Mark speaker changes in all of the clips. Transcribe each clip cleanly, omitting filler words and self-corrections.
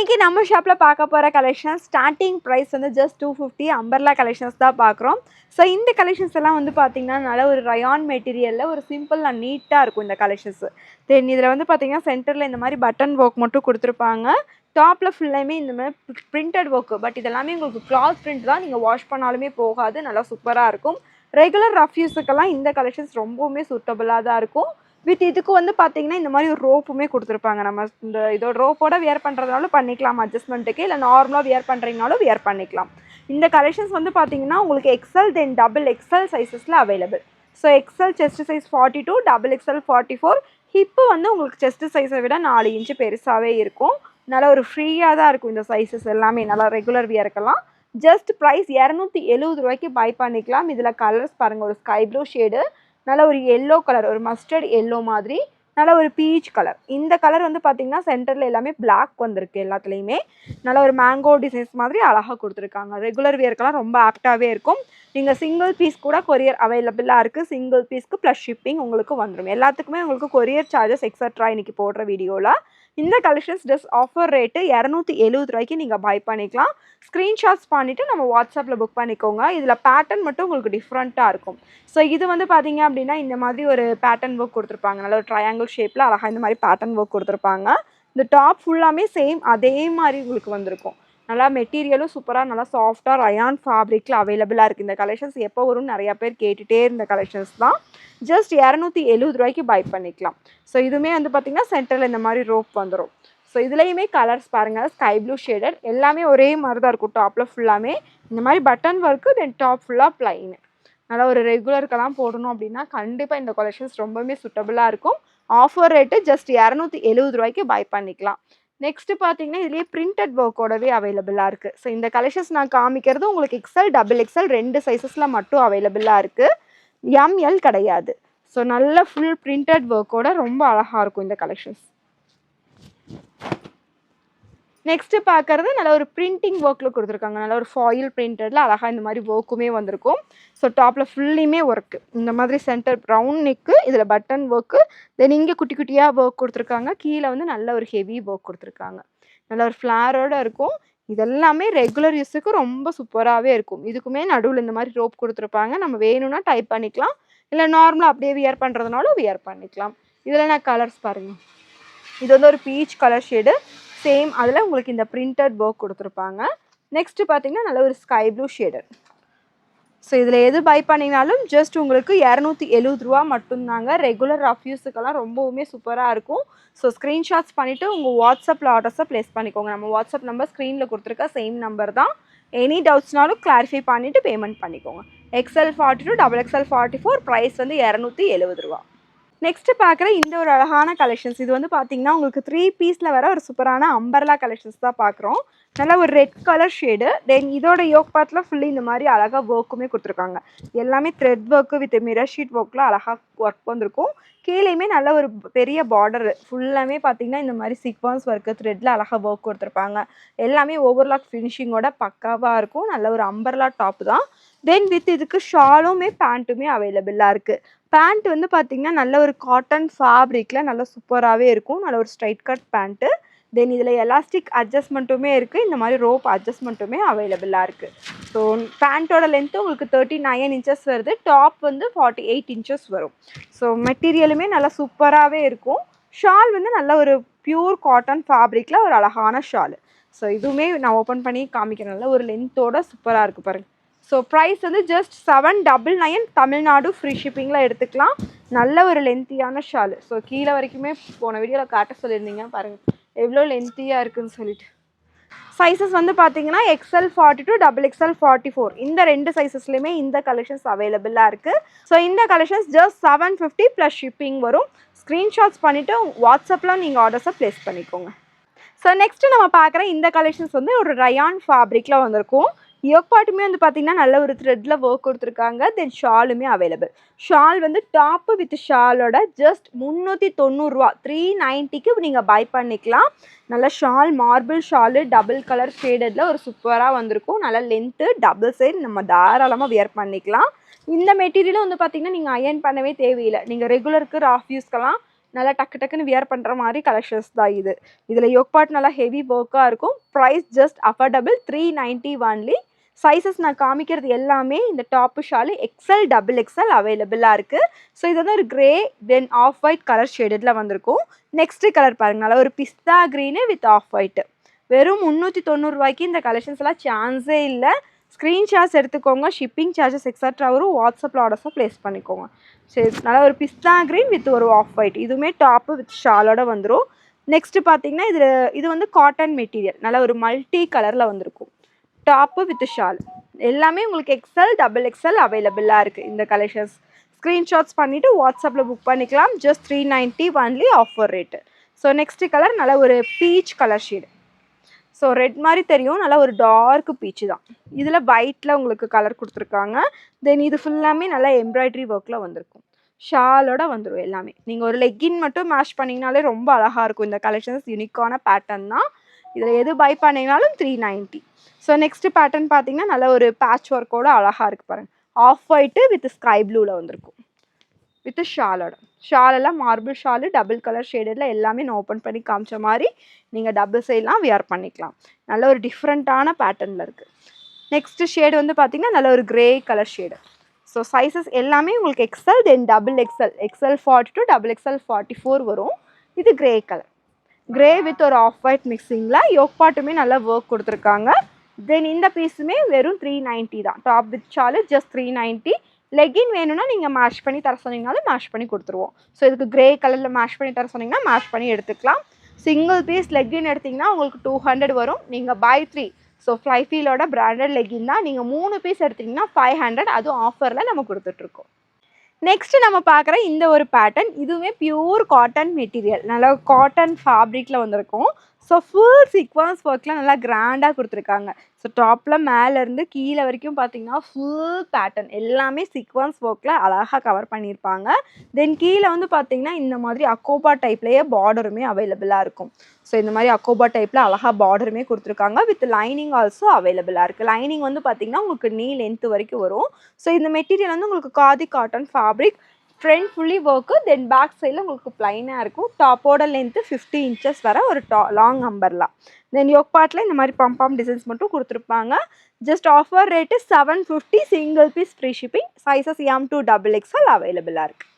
Speaker 1: இன்னைக்கு நம்ம ஷாப்ல பார்க்க போற கலெக்ஷன் ஸ்டார்டிங் பிரைஸ் வந்து ஜஸ்ட் 250 அம்பர்லா கலெக்ஷன்ஸ் தான் பார்க்குறோம். ஸோ இந்த கலெக்ஷன்ஸ் எல்லாம் வந்து பார்த்தீங்கன்னா நல்ல ஒரு ரயான் மெட்டீரியலில் ஒரு சிம்பிள் அண்ட் நீட்டாக இருக்கும் இந்த கலெக்ஷன்ஸ். தென் இதில் வந்து பார்த்தீங்கன்னா சென்டரில் இந்த மாதிரி பட்டன் ஒர்க் மட்டும் கொடுத்துருப்பாங்க. டாப்பில் ஃபுல்லாமே இந்த மாதிரி பிரிண்டட் ஒர்க்கு, பட் இதெல்லாமே உங்களுக்கு கிளாத் பிரிண்ட் தான், நீங்கள் வாஷ் பண்ணாலுமே போகாது, நல்லா சூப்பராக இருக்கும். ரெகுலர் ரஃப் யூஸுக்கெல்லாம் இந்த கலெக்ஷன்ஸ் ரொம்பவுமே சூட்டபுளாக தான் இருக்கும். வித் இதுக்கு வந்து பார்த்தீங்கன்னா இந்த மாதிரி ஒரு ரோப்புமே கொடுத்துருப்பாங்க. நம்ம இந்த இதோட ரோப்போட வியர் பண்ணுறதுனாலும் பண்ணிக்கலாம் அட்ஜஸ்ட்மெண்ட்டுக்கு, இல்லை நார்மலாக வியர் பண்ணுறீங்கனாலும் வியர் பண்ணிக்கலாம். இந்த கலெக்ஷன்ஸ் வந்து பார்த்தீங்கன்னா உங்களுக்கு எக்ஸல் தென் டபுள் எக்ஸல் சைஸஸில் available. So XL chest size 42, double XL 44. Hip வந்து உங்களுக்கு செஸ்ட் சைஸை விட 4 இன்ச்சு பெருசாகவே இருக்கும். நல்லா ஒரு ஃப்ரீயாக தான் இருக்கும் இந்த சைஸஸ் எல்லாமே, நல்லா ரெகுலர் வியருக்கெல்லாம். ஜஸ்ட் ப்ரைஸ் 270 ரூபாய்க்கு பை பண்ணிக்கலாம். இதில் கலர்ஸ் பாருங்கள், ஒரு ஸ்கை ப்ளூ ஷேடு, நல்ல ஒரு எல்லோ கலர், ஒரு மஸ்டர்ட் எல்லோ மாதிரி, நல்ல ஒரு பீச் கலர். இந்த கலர் வந்து பார்த்தீங்கன்னா சென்டரில் எல்லாமே பிளாக் வந்திருக்கு. எல்லாத்துலேயுமே நல்ல ஒரு மேங்கோ டிசைன்ஸ் மாதிரி அழகாக கொடுத்துருக்காங்க. ரெகுலர் வியர்க்கெல்லாம் ரொம்ப ஆப்டாகவே இருக்கும். நீங்கள் சிங்கிள் பீஸ் கூட கொரியர் அவைலபிளாக இருக்குது. சிங்கிள் பீஸ்க்கு ப்ளஸ் ஷிப்பிங் உங்களுக்கு வந்துடும். எல்லாத்துக்குமே உங்களுக்கு கொரியர் சார்ஜஸ் எக்ஸட்ரா இன்றைக்கி போடுற வீடியோவில். இந்த கலெக்ஷன்ஸ் ஜஸ்ட் ஆஃபர் ரேட்டு 270 ரூபாய்க்கு நீங்கள் பை பண்ணிக்கலாம். ஸ்க்ரீன்ஷாட்ஸ் பண்ணிவிட்டு நம்ம வாட்ஸ்அப்பில் புக் பண்ணிக்கோங்க. இதில் பேட்டர்ன் மட்டும் உங்களுக்கு டிஃப்ரெண்ட்டாக இருக்கும். ஸோ இது வந்து பார்த்தீங்க அப்படின்னா இந்த மாதிரி ஒரு பேட்டர்ன் ஒர்க் கொடுத்துருப்பாங்க. நல்ல ஒரு ட்ரையாங்கிள் ஷேப்பில் அழகாக இந்த மாதிரி பேட்டர்ன் ஒர்க் கொடுத்துருப்பாங்க. இந்த டாப் ஃபுல்லாமே சேம் அதே மாதிரி உங்களுக்கு வந்திருக்கும். நல்லா மெட்டீரியலும் சூப்பராக நல்லா சாஃப்டாக ரயான் ஃபேப்ரிக்கில் அவைலபிளாக இருக்குது. இந்த கலெக்ஷன்ஸ் எப்போ வரும்னு நிறையா பேர் கேட்டுகிட்டே இருந்த கலெக்ஷன்ஸ் தான். ஜஸ்ட் 270 ரூபாய்க்கு பை பண்ணிக்கலாம். ஸோ இதுவுமே வந்து பார்த்திங்கன்னா சென்டரில் இந்த மாதிரி ரோப் வந்துடும். ஸோ இதுலேயுமே கலர்ஸ் பாருங்கள், ஸ்கை ப்ளூ ஷேடட், எல்லாமே ஒரே மாதிரி தான் இருக்கும். டாப்பில் ஃபுல்லாமே இந்த மாதிரி பட்டன் ஒர்க்கு, தென் டாப் ஃபுல்லாக ப்ளைனு. நல்லா ஒரு ரெகுலருக்கெல்லாம் போடணும் அப்படின்னா கண்டிப்பாக இந்த கலெக்ஷன்ஸ் ரொம்பவுமே சூட்டபுளாக இருக்கும். ஆஃபர் ரேட்டு ஜஸ்ட் 270 ரூபாய்க்கு பை பண்ணிக்கலாம். நெக்ஸ்ட்டு பார்த்தீங்கன்னா இதுலேயே பிரிண்டட் ஒர்க்கோடவே அவைலபிளாக இருக்குது. ஸோ இந்த கலெக்ஷன்ஸ் நான் காமிக்கிறது உங்களுக்கு எக்ஸல் டபுள் எக்ஸல் 2 சைஸஸில் மட்டும் அவைலபிளாக இருக்குது. எம்எல் கிடையாது. ஸோ நல்ல ஃபுல் பிரிண்டட் ஒர்க்கோட ரொம்ப அழகாக இருக்கும் இந்த கலெக்ஷன்ஸ். நெக்ஸ்ட்டு பார்க்குறது நல்ல ஒரு பிரிண்டிங் ஒர்க்கில் கொடுத்துருக்காங்க. நல்ல ஒரு ஃபாயில் பிரிண்டடில் அழகாக இந்த மாதிரி ஒர்க்குமே வந்திருக்கும். ஸோ டாப்பில் ஃபுல்லுமே ஒர்க்கு, இந்த மாதிரி சென்டர் ப்ரௌன் நெக்கு, இதில் பட்டன் ஒர்க்கு, தென் இங்கே குட்டி குட்டியாக ஒர்க் கொடுத்துருக்காங்க. கீழே வந்து நல்ல ஒரு ஹெவி ஒர்க் கொடுத்துருக்காங்க. நல்ல ஒரு ஃப்ளாரோடு இருக்கும். இதெல்லாமே ரெகுலர் யூஸுக்கு ரொம்ப சூப்பராகவே இருக்கும். இதுக்குமே நடுவில் இந்த மாதிரி ரோப் கொடுத்துருப்பாங்க. நம்ம வேணும்னா டைப் பண்ணிக்கலாம், இல்லை நார்மலாக அப்படியே வியர் பண்ணுறதுனாலும் வியர் பண்ணிக்கலாம். இதில் நான் கலர்ஸ் பாருங்கள். இது வந்து ஒரு பீச் கலர் ஷேடு, சேம் அதில் உங்களுக்கு இந்த பிரிண்டட் ஒர்க் கொடுத்துருப்பாங்க. நெக்ஸ்ட்டு பார்த்தீங்கன்னா நல்ல ஒரு ஸ்கை ப்ளூ ஷேடு. ஸோ இதில் எது பை பண்ணிங்கனாலும் ஜஸ்ட் உங்களுக்கு 270 ரூபா மட்டும்தாங்க. ரெகுலர் ரஃப் யூஸுக்கெல்லாம் ரொம்பவுமே சூப்பராக இருக்கும். ஸோ ஸ்க்ரீன்ஷாட்ஸ் பண்ணிவிட்டு உங்கள் வாட்ஸ்அப்பில் ஆர்டர்ஸை ப்ளேஸ் பண்ணிக்கோங்க. நம்ம வாட்ஸ்அப் நம்பர் ஸ்க்ரீனில் கொடுத்துருக்க சேம் நம்பர் தான். எனி டவுட்ஸ்னாலும் கிளாரிஃபை பண்ணிவிட்டு பேமெண்ட் பண்ணிக்கோங்க. எக்ஸல் 42, டபுள் எக்ஸல் 44, ப்ரைஸ் வந்து 270 ரூபா. நெக்ஸ்ட்டு பார்க்குற இந்த ஒரு அழகான கலெக்ஷன்ஸ், இது வந்து பார்த்தீங்கன்னா உங்களுக்கு 3 பீஸில் வர ஒரு சூப்பரான அம்பர்லா கலெக்ஷன்ஸ் தான் பார்க்குறோம். நல்லா ஒரு ரெட் கலர் ஷேடு, தென் இதோட யோக் பார்ட்டில் ஃபுல்லி இந்த மாதிரி அழகாக ஒர்க்குமே கொடுத்துருக்காங்க. எல்லாமே thread work with mirror sheet ஒர்க்கில் அழகாக ஒர்க் வந்திருக்கும். கீழேயுமே நல்ல ஒரு பெரிய பார்டர் ஃபுல்லாமே பார்த்தீங்கன்னா இந்த மாதிரி சீக்வன்ஸ் ஒர்க்கு த்ரெட்டில் அழகாக ஒர்க் கொடுத்துருப்பாங்க. எல்லாமே ஓவர்லாக் ஃபினிஷிங்கோட பக்காவாக இருக்கும். நல்ல ஒரு அம்பர்லா டாப் தான். தென் வித் இதுக்கு ஷாலுமே பேண்ட்டுமே அவைலபிளாக இருக்குது. பேண்ட் வந்து பார்த்திங்கன்னா நல்ல ஒரு காட்டன் ஃபேப்ரிக்கில் நல்லா சூப்பராகவே இருக்கும். நல்ல ஒரு ஸ்ட்ரைட் கட் பேண்ட்டு. தென் இதில் எலாஸ்டிக் அட்ஜஸ்ட்மெண்ட்டுமே இருக்குது. இந்த மாதிரி ரோப் அட்ஜஸ்ட்மெண்ட்டுமே அவைலபிளாக இருக்குது. ஸோ பேண்ட்டோட லென்த்து உங்களுக்கு 39 இன்ச்சஸ் வருது. டாப் வந்து 48 இன்ச்சஸ் வரும். ஸோ மெட்டீரியலுமே நல்லா சூப்பராகவே இருக்கும். ஷால் வந்து நல்ல ஒரு பியூர் காட்டன் ஃபேப்ரிக்கில் ஒரு அழகான ஷால். ஸோ இதுவுமே நான் ஓப்பன் பண்ணி காமிக்கிறேன். நல்ல ஒரு லென்த்தோட சூப்பராக இருக்குது பாருங்கள். ஸோ ப்ரைஸ் வந்து ஜஸ்ட் 799, தமிழ்நாடு ஃப்ரீ ஷிப்பிங்கில் எடுத்துக்கலாம். நல்ல ஒரு லென்த்தியான ஷாலு. ஸோ கீழே வரைக்குமே போன வீடியோவில் காட்ட சொல்லியிருந்தீங்க பாருங்கள் எவ்வளோ லென்த்தியாக இருக்குதுன்னு சொல்லிட்டு. சைஸஸ் வந்து பார்த்தீங்கன்னா எக்ஸல் 42, டபுள் எக்ஸல் 44, இந்த 2 சைஸஸ்லையுமே இந்த கலெக்ஷன்ஸ் அவைலபிளாக இருக்குது. ஸோ இந்த கலெக்ஷன்ஸ் ஜஸ்ட் 750 ப்ளஸ் ஷிப்பிங் வரும். ஸ்க்ரீன்ஷாட்ஸ் பண்ணிவிட்டு வாட்ஸ்அப்பில் நீங்கள் ஆர்டர்ஸை ப்ளேஸ் பண்ணிக்கோங்க. ஸோ நெக்ஸ்ட்டு நம்ம பார்க்குற இந்த கலெக்ஷன்ஸ் வந்து ஒரு ரயான் ஃபேப்ரிக்கில் வந்திருக்கும். யோக் பார்ட்டுமே வந்து பார்த்தீங்கன்னா நல்ல ஒரு த்ரெட்டில் ஒர்க் கொடுத்துருக்காங்க. தென் ஷாலுமே அவைலபிள். ஷால் வந்து டாப்பு வித் ஷாலோட ஜஸ்ட் 390 ரூபா, 390க்கு நீங்கள் பை பண்ணிக்கலாம். நல்ல shawl, marble shawl, double colour ஷேடடில் ஒரு சூப்பராக வந்திருக்கும். நல்ல லென்த்து, டபுள் சைடு, நம்ம தாராளமாக வியர் பண்ணிக்கலாம். இந்த மெட்டீரியலும் வந்து பார்த்திங்கன்னா நீங்கள் அயர்ன் பண்ணவே தேவையில்லை. நீங்கள் ரெகுலருக்கு ரஃப் யூஸ்க்கெல்லாம் நல்லா டக்கு டக்குன்னு வியர் பண்ணுற மாதிரி கலெக்ஷன்ஸ் தான் இது. இதில் யோக் பார்ட் நல்லா ஹெவி ஒர்க்காக இருக்கும். Price just affordable 390 only. Sizes நான் காமிக்கிறது எல்லாமே இந்த top shawl XL double XL அவைலபிளாக இருக்குது. ஸோ இது வந்து ஒரு grey then off white colour ஷேடடில் வந்திருக்கும். நெக்ஸ்ட்டு கலர் பாருங்கள், நல்லா ஒரு pista green with off white. வெறும் 390 ரூபாய்க்கு இந்த கலெக்ஷன்ஸ் எல்லாம் சான்ஸே இல்லை. ஸ்க்ரீன்ஷாட்ஸ் எடுத்துக்கோங்க. ஷிப்பிங் சார்ஜஸ் எக்ஸட்ரா வரும். வாட்ஸ்அப்பில் ஆர்டர்ஸாக ப்ளேஸ் பண்ணிக்கோங்க. சரி, நல்லா ஒரு பிஸ்தா க்ரீன் வித் ஒரு ஆஃப் ஒயிட். இதுவுமே டாப்பு வித் ஷாலோட வந்துடும். நெக்ஸ்ட்டு பார்த்தீங்கன்னா இது வந்து காட்டன் மெட்டீரியல், நல்லா ஒரு மல்டி கலரில் வந்திருக்கும். டாப்பு வித் ஷால் எல்லாமே உங்களுக்கு எக்ஸல் டபுள் எக்ஸல் அவைலபிளாக இருக்குது. இந்த கலெக்ஷன்ஸ் ஸ்க்ரீன்ஷாட்ஸ் பண்ணிவிட்டு வாட்ஸ்அப்பில் புக் பண்ணிக்கலாம். Just 390 only offer rate. So next colour நல்லா ஒரு peach colour shade. So red மாதிரி தெரியும், நல்லா ஒரு டார்க் பீச்சு தான். இதில் ஒயிட்டில் உங்களுக்கு கலர் கொடுத்துருக்காங்க. தென் இது ஃபுல்லாமே நல்லா எம்ப்ராய்டரி ஒர்க்கில் வந்திருக்கும். ஷாலோட வந்துடும் எல்லாமே. நீங்கள் ஒரு லெக்கின் மட்டும் மேஷ் பண்ணிங்கனாலே ரொம்ப அழகாக இருக்கும். இந்த கலெக்ஷன்ஸ் யூனிக்கான பேட்டர்ன் தான். இதில் எது பை பண்ணிங்கனாலும் 390. ஸோ நெக்ஸ்ட்டு பேட்டர்ன் பார்த்தீங்கன்னா நல்ல ஒரு பேட்ச் ஒர்க்கோட அழகாக இருக்குது பாருங்கள். ஆஃப் ஒயிட்டு வித் ஸ்கை ப்ளூவில் வந்திருக்கும் வித் ஷாலோட. ஷாலெல்லாம் மார்பிள் ஷாலு டபுள் கலர் ஷேடில் எல்லாமே நான் ஓப்பன் பண்ணி காமிச்ச மாதிரி நீங்கள் டபுள் சைட்லாம் வியர் பண்ணிக்கலாம். நல்ல ஒரு டிஃப்ரெண்ட்டான பேட்டர்னில் இருக்குது. நெக்ஸ்ட்டு ஷேடு வந்து பார்த்திங்கன்னா நல்ல ஒரு grey colour shade. So sizes எல்லாமே உங்களுக்கு XL then double XL, XL 42 double XL 44 வரும். இது கிரே கலர், கிரே வித் ஒரு ஆஃப் ஒயிட் மிக்சிங்கில். யோக் பாட்டுமே நல்லா ஒர்க் கொடுத்துருக்காங்க. தென் இந்த பீஸுமே வெறும் 390 தான். Top with shawl just 390. Legging வேணும்னா நீங்கள் மேஷ் பண்ணி தர சொன்னீங்கனாலும் மேஷ் பண்ணி கொடுத்துருவோம். ஸோ இதுக்கு கிரே கலரில் மேஷ் பண்ணி தர சொன்னீங்கன்னா மேஷ் பண்ணி எடுத்துக்கலாம். சிங்கிள் பீஸ் லெகின் எடுத்திங்கன்னா உங்களுக்கு 200 வரும். நீங்கள் பை 3, ஸோ ஃப்ளைஃபீலோட பிராண்டட் லெகின் தான். நீங்கள் 3 பீஸ் எடுத்திங்கன்னா 500, அதுவும் ஆஃபரில் நம்ம கொடுத்துட்ருக்கோம். நெக்ஸ்ட்டு நம்ம பார்க்குற இந்த ஒரு பேட்டர்ன், இதுவுமே பியூர் காட்டன் மெட்டீரியல், நல்லா காட்டன் ஃபேப்ரிக்கில் வந்திருக்கும். ஸோ ஃபுல் சீக்வன்ஸ் ஒர்க்கில் நல்லா கிராண்டாக கொடுத்துருக்காங்க. ஸோ டாப்பில் மேலேருந்து கீழே வரைக்கும் பார்த்தீங்கன்னா ஃபுல் பேட்டர்ன் எல்லாமே சீக்வன்ஸ் ஒர்க்கில் அழகாக கவர் பண்ணியிருப்பாங்க. தென் கீழே வந்து பார்த்திங்கன்னா இந்த மாதிரி அக்கோபா டைப்லேயே பார்டருமே அவைலபிளாக இருக்கும். ஸோ இந்த மாதிரி அக்கோபா டைப்பில் அழகாக பார்டருமே கொடுத்துருக்காங்க. வித் லைனிங் ஆல்சோ அவைலபிளாக இருக்குது. லைனிங் வந்து பார்த்திங்கன்னா உங்களுக்கு நீ லென்த்து வரைக்கும் வரும். ஸோ இந்த மெட்டீரியல் வந்து உங்களுக்கு khadi cotton fabric. Front fully work, then back சைடில் உங்களுக்கு ப்ளைனாக இருக்கும். டாப்போட லென்த்து 50 இன்ச்சஸ் வர ஒரு லாங் அம்பர்லா. தென் யோக் பார்ட்டில் இந்த மாதிரி பம்பாம் டிசைன்ஸ் மட்டும் கொடுத்துருப்பாங்க. Just offer rate 750. Single piece free shipping. Sizes M2 double XL அவைலபிளாக இருக்குது.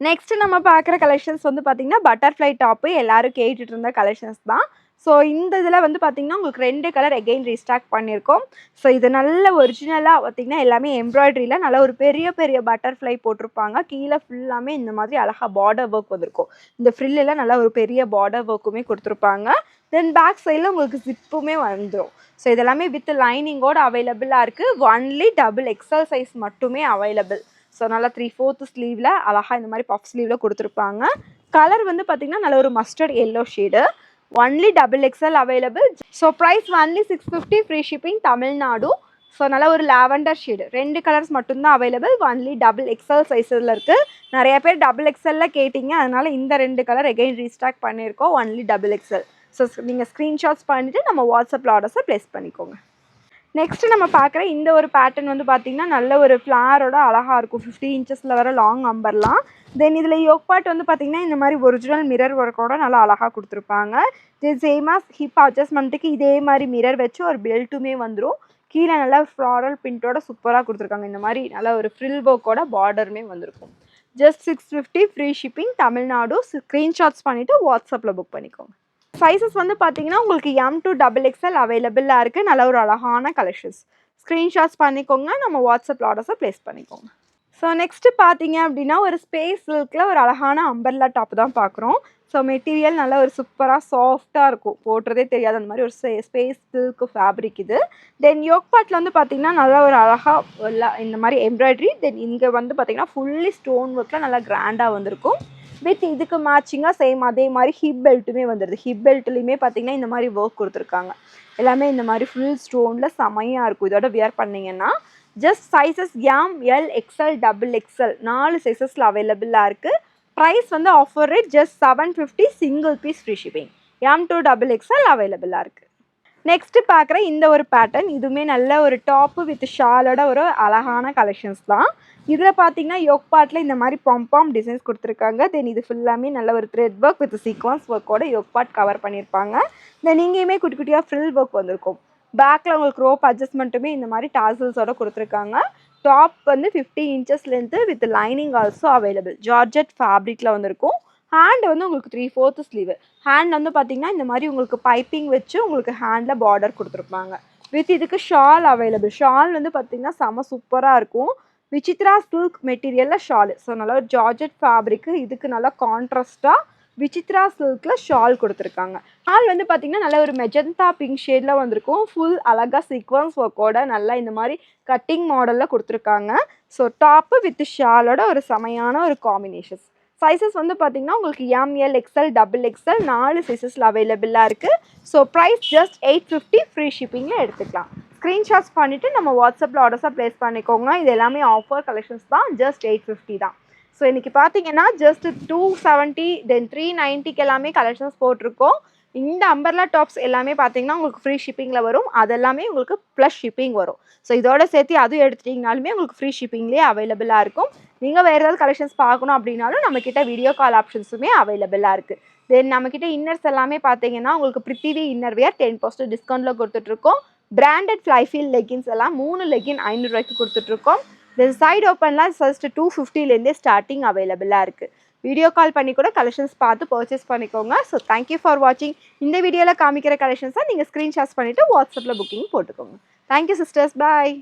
Speaker 1: நெக்ஸ்ட்டு நம்ம பார்க்குற கலெக்ஷன்ஸ் வந்து பார்த்திங்கன்னா பட்டர்ஃப்ளை டாப்பு எல்லோரும் கேட்டுட்டு இருந்த கலெக்ஷன்ஸ் தான். ஸோ இந்த இதில் வந்து பார்த்திங்கன்னா உங்களுக்கு 2 கலர் எகெயின் ரீஸ்டாக் பண்ணியிருக்கோம். ஸோ இது நல்ல ஒரிஜினலாக பார்த்திங்கன்னா எல்லாமே எம்ப்ராய்டரியில் நல்ல ஒரு பெரிய பெரிய பட்டர்ஃப்ளை போட்டிருப்பாங்க. கீழே ஃபுல்லாமே இந்த மாதிரி அழகாக பார்டர் ஒர்க் வந்திருக்கும். இந்த ஃப்ரில்லில் நல்லா ஒரு பெரிய பார்டர் ஒர்க்குமே கொடுத்துருப்பாங்க. தென் பேக் சைடில் உங்களுக்கு ஜிப்புமே வந்துடும். ஸோ இதெல்லாமே வித் லைனிங்கோடு அவைலபிளாக இருக்குது. ஒன்லி டபுள் எக்ஸல் சைஸ் மட்டுமே அவைலபிள். ஸோ நல்லா 3/4 ஸ்லீவில் அழகாக இந்த மாதிரி பஃப் ஸ்லீவில் கொடுத்துருப்பாங்க. கலர் வந்து பார்த்திங்கன்னா நல்ல ஒரு mustard yellow shade. Only double XL available. So price only 650. Free shipping Tamil Nadu. So நல்லா ஒரு லாவெண்டர் ஷேடு. 2 கலர்ஸ் மட்டும்தான் அவைலபிள். ஒன்லி டபுள் எக்ஸல் சைஸில் இருக்குது. நிறைய பேர் டபுள் எக்ஸலில் கேட்டிங்க, அதனால் இந்த 2 கலர் எகெயின் ரீஸ்டாக் பண்ணியிருக்கோம். Only double XL. ஸோ நீங்கள் ஸ்க்ரீன்ஷாட்ஸ் பண்ணிவிட்டு நம்ம வாட்ஸ்அப்பில் ஆர்டர்ஸை ப்ளேஸ் பண்ணிக்கோங்க. நெக்ஸ்ட்டு நம்ம பார்க்குற இந்த ஒரு பேட்டர்ன் வந்து பார்த்திங்கன்னா நல்ல ஒரு ஃப்ளாரோட அழகாக இருக்கும். 50 இன்ச்சஸில் வர லாங் அம்பர்லாம். தென் இதில் யோக் பார்ட் வந்து பார்த்திங்கன்னா இந்த மாதிரி ஒரிஜினல் மிரர் ஒர்க்கோட நல்லா அழகாக கொடுத்துருப்பாங்க. சேமாக ஹிப் அட்ஜஸ்ட்மெண்ட்டுக்கு இதே மாதிரி மிரர் வச்சு ஒரு பெல்ட்டுமே வந்துடும். கீழே நல்லா ஃப்ளாரல் பிரிண்டோட சூப்பராக கொடுத்துருக்காங்க. இந்த மாதிரி நல்லா ஒரு ஃப்ரில் ஒர்க்கோட பார்டருமே வந்திருக்கும். Just 650. Free shipping Tamil Nadu. Screenshots பண்ணிவிட்டு வாட்ஸ்அப்பில் புக் பண்ணிக்கோங்க. சைஸஸ் வந்து பார்த்தீங்கன்னா உங்களுக்கு M2 டபுள் எக்ஸல் அவைலபிளாக இருக்குது. நல்ல ஒரு அழகான கலெக்ஷன்ஸ். ஸ்க்ரீன்ஷாட்ஸ் பண்ணிக்கோங்க. நம்ம வாட்ஸ்அப்பில் ஆர்டர்ஸை ப்ளேஸ் பண்ணிக்கோங்க. ஸோ நெக்ஸ்ட்டு பார்த்தீங்க அப்படின்னா ஒரு ஸ்பேஸ் சில்கில் ஒரு அழகான அம்பர்லா டாப் தான் பார்க்குறோம். ஸோ மெட்டீரியல் நல்லா ஒரு சூப்பராக சாஃப்டாக இருக்கும். போடுறதே தெரியாது அந்த மாதிரி ஒரு ஸ்பேஸ் சில்க் ஃபேப்ரிக் இது. தென் யோக் பார்ட்டில் வந்து பார்த்திங்கன்னா நல்லா ஒரு அழகாக இந்த மாதிரி எம்ப்ராய்டரி. தென் இங்கே வந்து பார்த்திங்கன்னா ஃபுல்லி ஸ்டோன் ஒர்க்கில் நல்லா கிராண்டாக வந்திருக்கும். வித் இதுக்கு மேட்சிங்காக சேம் அதே மாதிரி ஹிப் பெல்ட்டுமே வந்துடுது. ஹிப் பெல்ட்லேயுமே பார்த்திங்கன்னா இந்த மாதிரி ஒர்க் கொடுத்துருக்காங்க. எல்லாமே இந்த மாதிரி ஃபுல் ஸ்டோனில் செமையாக இருக்கும். இதோட வியர் பண்ணிங்கன்னா just sizes M, L, XL, double XL 4 சைஸஸில் அவைலபிளாக இருக்குது. ப்ரைஸ் வந்து offer rate just 750. Single piece free shipping. M2 double XL அவைலபிளாக இருக்குது. நெக்ஸ்ட் பார்க்குற இந்த ஒரு பேட்டர்ன் இதுவுமே நல்ல ஒரு டாப்பு வித் ஷாலோட ஒரு அழகான கலெக்ஷன்ஸ் தான். இதில் பார்த்தீங்கன்னா யோக் பார்ட்டில் இந்த மாதிரி பாம் டிசைன்ஸ் கொடுத்துருக்காங்க. தென் இது ஃபுல்லாமே நல்ல ஒரு த்ரெட் ஒர்க் வித் சீக்வன்ஸ் ஒர்க்கோட யோக் பார்ட் கவர் பண்ணியிருப்பாங்க. தென் இங்கேயுமே குட்டி குட்டியாக ஃப்ரில் ஒர்க் வந்திருக்கும். பேக்கில் உங்களுக்கு ரோப் அட்ஜஸ்ட்மெண்ட்டுமே இந்த மாதிரி டாசல்ஸோட கொடுத்துருக்காங்க. டாப் வந்து 50 inches length with lining also available. Georgette ஃபேப்ரிக்கில் வந்திருக்கும். ஹேண்ட் வந்து உங்களுக்கு 3/4 ஸ்லீவ். ஹேண்ட் வந்து பார்த்தீங்கன்னா இந்த மாதிரி உங்களுக்கு பைப்பிங் வச்சு உங்களுக்கு ஹேண்டில் பார்டர் கொடுத்துருப்பாங்க. வித் இதுக்கு ஷால் அவைலபிள். ஷால் வந்து பார்த்தீங்கன்னா செம சூப்பராக இருக்கும். விசித்ரா சில்க் மெட்டீரியலில் ஷால். ஸோ நல்லா ஒரு ஜார்ஜெட் ஃபேப்ரிக்கு இதுக்கு நல்லா கான்ட்ராஸ்ட்டாக விசித்ரா சில்கில் ஷால் கொடுத்துருக்காங்க. ஷால் வந்து பார்த்தீங்கன்னா நல்ல ஒரு மெஜந்தா பிங்க் ஷேடில் வந்திருக்கும். ஃபுல் அழகாக சீக்வன்ஸ் ஒர்க்கோட நல்லா இந்த மாதிரி கட்டிங் மாடலில் கொடுத்துருக்காங்க. ஸோ டாப்பு வித் ஷாலோட ஒரு செமையான ஒரு காம்பினேஷன்ஸ். சைஸஸ் வந்து பார்த்தீங்கன்னா உங்களுக்கு ML, XL, XXL 4 சைஸஸில் அவைலபிளாக இருக்குது. ஸோ ப்ரைஸ் ஜஸ்ட் 850 ஃப்ரீ ஷிப்பிங்கில் எடுத்துக்கலாம். ஸ்க்ரீன்ஷாட்ஸ் பண்ணிவிட்டு நம்ம வாட்ஸ்அப்பில் ஆர்டர்ஸாக ப்ளேஸ் பண்ணிக்கோங்க. இது எல்லாமே ஆஃபர் கலெக்ஷன்ஸ் தான். ஜஸ்ட் 850 தான். ஸோ இன்றைக்கி பார்த்தீங்கன்னா ஜஸ்ட் 270 தென் 390க்கு எல்லாமே கலெக்ஷன்ஸ் போட்டிருக்கோம். இந்த அம்பர்லா டாப்ஸ் எல்லாமே பார்த்தீங்கன்னா உங்களுக்கு ஃப்ரீ ஷிப்பிங்கில் வரும். அதெல்லாமே உங்களுக்கு ப்ளஸ் ஷிப்பிங் வரும். ஸோ இதோட சேர்த்து அதுவும் எடுத்துட்டிங்கனாலுமே உங்களுக்கு ஃப்ரீ ஷிப்பிங்லேயே அவைலபிளாக இருக்கும். நீங்கள் வேறு ஏதாவது கலெக்ஷன்ஸ் பார்க்கணும் அப்படின்னாலும் நம்மக்கிட்ட வீடியோ கால் ஆப்ஷன்ஸுமே அவைலபிளாக இருக்குது. தென் நம்மக்கிட்ட இன்னர்ஸ் எல்லாமே பார்த்தீங்கன்னா உங்களுக்கு பிரித்திவி இன்னர் வியர் 10% டிஸ்கவுண்ட்டில் கொடுத்துட்ருக்கோம். பிராண்டட் ஃப்ளைஃபீல் லெகின்ஸ் எல்லாம் 3 லெகின் 500 ரூபாய்க்கு கொடுத்துட்ருக்கோம். தென் சைடு ஓப்பன்லாம் ஃபர்ஸ்ட் 250லேருந்தே ஸ்டார்டிங் அவைலபிளாக இருக்குது. வீடியோ கால் பண்ணி கூட கலெக்ஷன்ஸ் பார்த்து பர்ச்சேஸ் பண்ணிக்கோங்க. ஸோ தேங்க்யூ ஃபார் வாட்சிங். இந்த வீடியோவில் காமிக்கிற கலெக்ஷன்ஸை நீங்கள் ஸ்க்ரீன்ஷாட்ஸ் பண்ணிவிட்டு வாட்ஸ்அப்பில் புக்கிங் போட்டுக்கோங்க. Thank you sisters. பாய்.